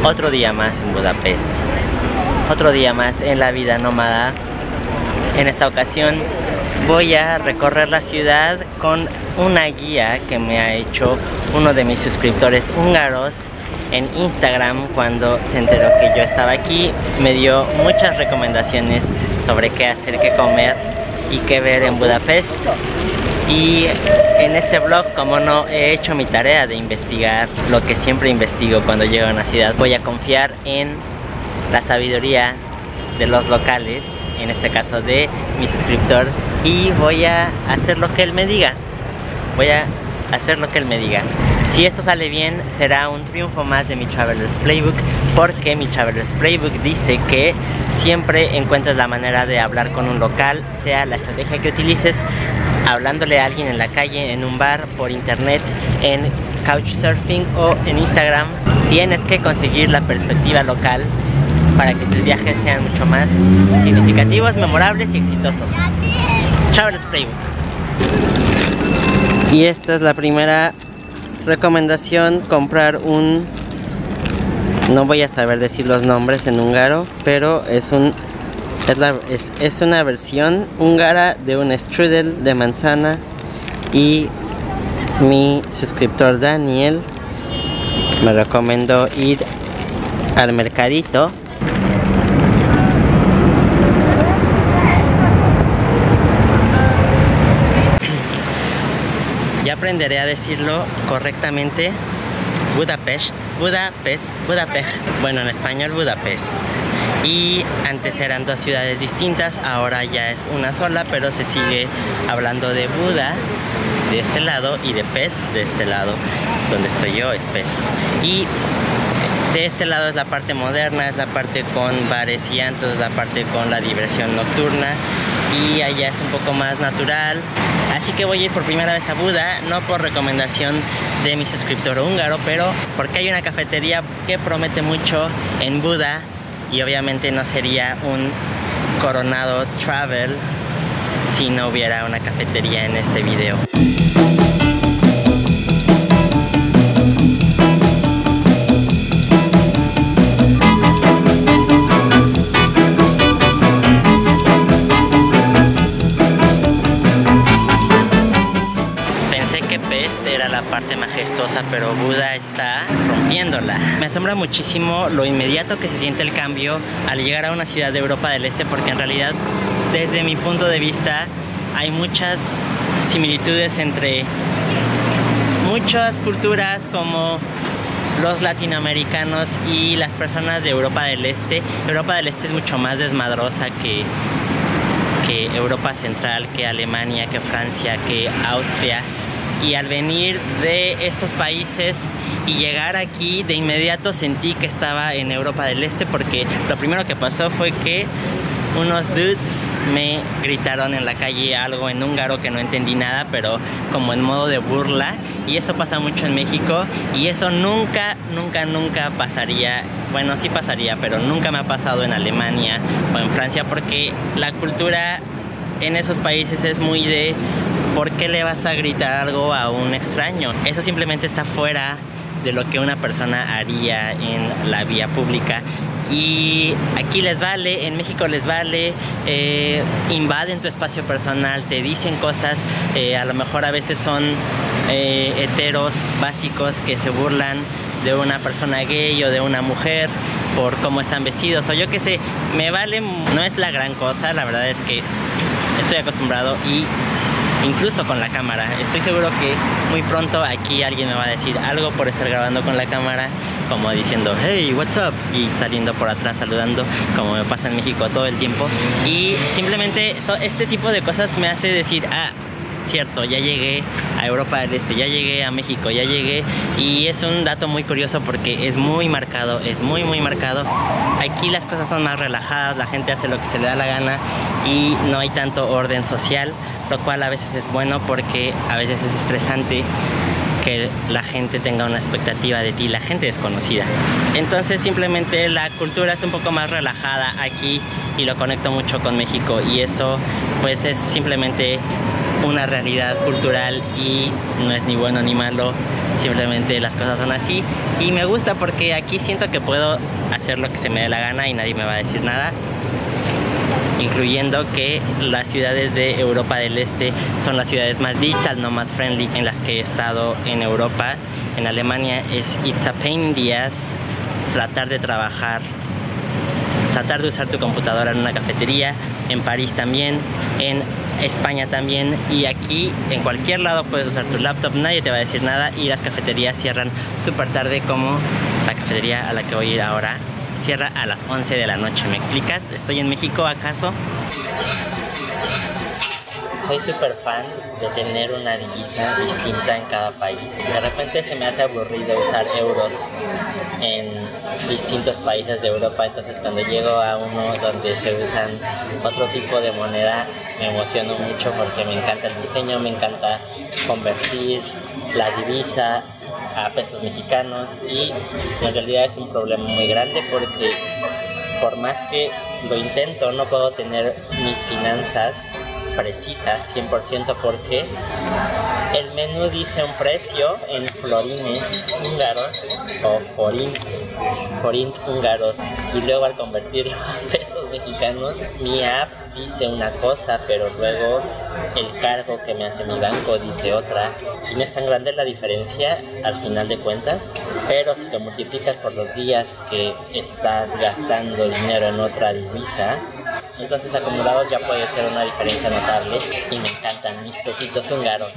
Otro día más en Budapest, otro día más en la vida nómada. En esta ocasión voy a recorrer la ciudad con una guía que me ha hecho uno de mis suscriptores húngaros en Instagram. Cuando se enteró que yo estaba aquí, me dio muchas recomendaciones sobre qué hacer, qué comer y qué ver en Budapest. Y en este vlog, como no he hecho mi tarea de investigar lo que siempre investigo cuando llego a una ciudad, voy a confiar en la sabiduría de los locales, en este caso de mi suscriptor, y voy a hacer lo que él me diga. Si esto sale bien, será un triunfo más de mi Traveler's Playbook, porque mi Traveler's Playbook dice que siempre encuentras la manera de hablar con un local, sea la estrategia que utilices, hablándole a alguien en la calle, en un bar, por internet, en couchsurfing o en Instagram. Tienes que conseguir la perspectiva local para que tus viajes sean mucho más significativos, memorables y exitosos. Traveler's Playbook. Y esta es la primera recomendación: comprar un... no voy a saber decir los nombres en húngaro, pero es una versión húngara de un strudel de manzana. Y mi suscriptor Daniel me recomendó ir al mercadito. Ya aprenderé a decirlo correctamente. Budapest. Bueno, en español Budapest. Y antes eran dos ciudades distintas, ahora ya es una sola, pero se sigue hablando de Buda de este lado y de Pest de este lado. Donde estoy yo es Pest. Y de este lado es la parte moderna, es la parte con bares y antros, es la parte con la diversión nocturna. Y allá es un poco más natural. Así que voy a ir por primera vez a Buda, no por recomendación de mi suscriptor húngaro, pero porque hay una cafetería que promete mucho en Buda. Y obviamente no sería un Coronado Travel si no hubiera una cafetería en este video. La parte majestuosa, pero Buda está rompiéndola. Me asombra muchísimo lo inmediato que se siente el cambio al llegar a una ciudad de Europa del Este, porque en realidad, desde mi punto de vista, hay muchas similitudes entre muchas culturas, como los latinoamericanos y las personas de Europa del Este. Europa del Este es mucho más desmadrosa que Europa Central, que Alemania, que Francia, que Austria. Y al venir de estos países y llegar aquí, de inmediato sentí que estaba en Europa del Este, porque lo primero que pasó fue que unos dudes me gritaron en la calle algo en húngaro que no entendí nada, pero como en modo de burla. Y eso pasa mucho en México, y eso nunca pasaría. Bueno, sí pasaría, pero nunca me ha pasado en Alemania o en Francia, porque la cultura en esos países es muy de... ¿por qué le vas a gritar algo a un extraño? Eso simplemente está fuera de lo que una persona haría en la vía pública. Y aquí les vale, en México les vale, invaden tu espacio personal, te dicen cosas, a lo mejor a veces son heteros básicos que se burlan de una persona gay o de una mujer por cómo están vestidos, o yo qué sé, me vale, no es la gran cosa. La verdad es que estoy acostumbrado, y incluso con la cámara, estoy seguro que muy pronto aquí alguien me va a decir algo por estar grabando con la cámara, como diciendo hey, what's up, y saliendo por atrás saludando, como me pasa en México todo el tiempo. Y simplemente este tipo de cosas me hace decir, cierto, ya llegué a Europa del Este, ya llegué a México, ya llegué. Y es un dato muy curioso porque es muy marcado, es muy marcado. Aquí las cosas son más relajadas, la gente hace lo que se le da la gana y no hay tanto orden social, lo cual a veces es bueno, porque a veces es estresante que la gente tenga una expectativa de ti, la gente desconocida. Entonces simplemente la cultura es un poco más relajada aquí, y lo conecto mucho con México, y eso pues es simplemente una realidad cultural y no es ni bueno ni malo, simplemente las cosas son así. Y me gusta porque aquí siento que puedo hacer lo que se me dé la gana y nadie me va a decir nada, incluyendo que las ciudades de Europa del Este son las ciudades más digital nomad friendly en las que he estado en Europa. En Alemania it's a pain in the ass tratar de trabajar, tratar de usar tu computadora en una cafetería. En París también, en España también, y aquí en cualquier lado puedes usar tu laptop, nadie te va a decir nada, y las cafeterías cierran súper tarde, como la cafetería a la que voy a ir ahora cierra a las 11 de la noche. ¿Me explicas? ¿Estoy en México acaso? Soy súper fan de tener una divisa distinta en cada país. De repente se me hace aburrido usar euros en distintos países de Europa, entonces cuando llego a uno donde se usan otro tipo de moneda me emociono mucho porque me encanta el diseño, me encanta convertir la divisa a pesos mexicanos, y en realidad es un problema muy grande porque por más que lo intento no puedo tener mis finanzas precisas 100% porque el menú dice un precio en florines húngaros o forint húngaros, y luego al convertirlo a pesos mexicanos mi app dice una cosa, pero luego el cargo que me hace mi banco dice otra, y no es tan grande la diferencia al final de cuentas, pero si lo multiplicas por los días que estás gastando dinero en otra divisa, entonces acumulado ya puede ser una diferencia notable, y me encantan mis pesitos húngaros.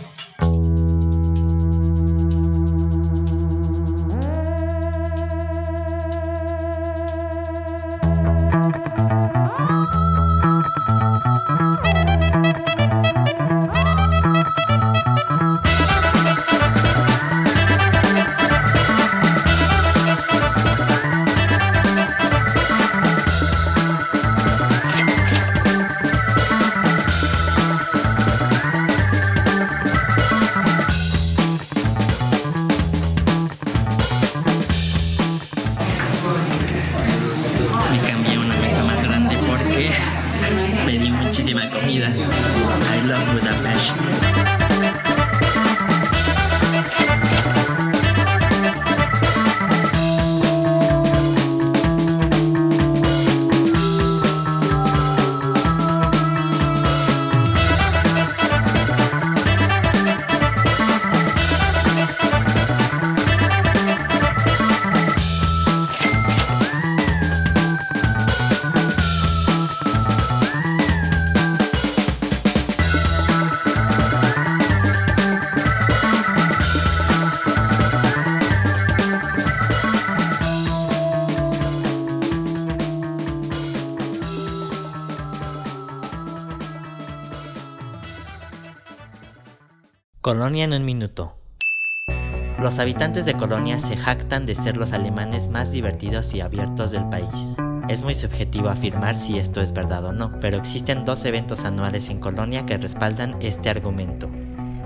Pedí muchísima comida. I love Budapest. Colonia en un minuto. Los habitantes de Colonia se jactan de ser los alemanes más divertidos y abiertos del país. Es muy subjetivo afirmar si esto es verdad o no, pero existen 2 eventos anuales en Colonia que respaldan este argumento.